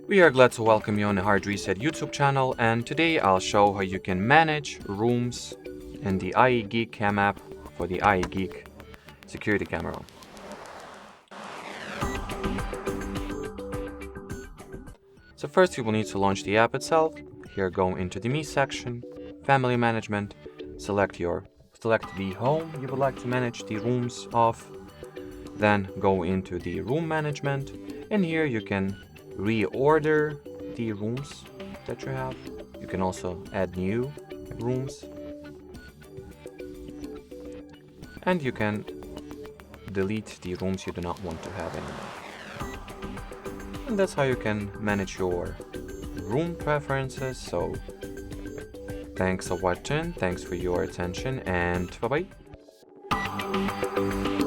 We are glad to welcome you on the Hard Reset YouTube channel, and today I'll show how you can manage rooms in the ieGeek Cam app for the ieGeek security camera. So first you will need to launch the app itself. Here go into the Me section, Family Management, select the home you would like to manage the rooms of, then go into the Room Management, and here you can reorder the rooms that you have. You can also add new rooms, and you can delete the rooms you do not want to have anymore. And that's how you can manage your room preferences. So thanks for watching, thanks for your attention, and bye bye.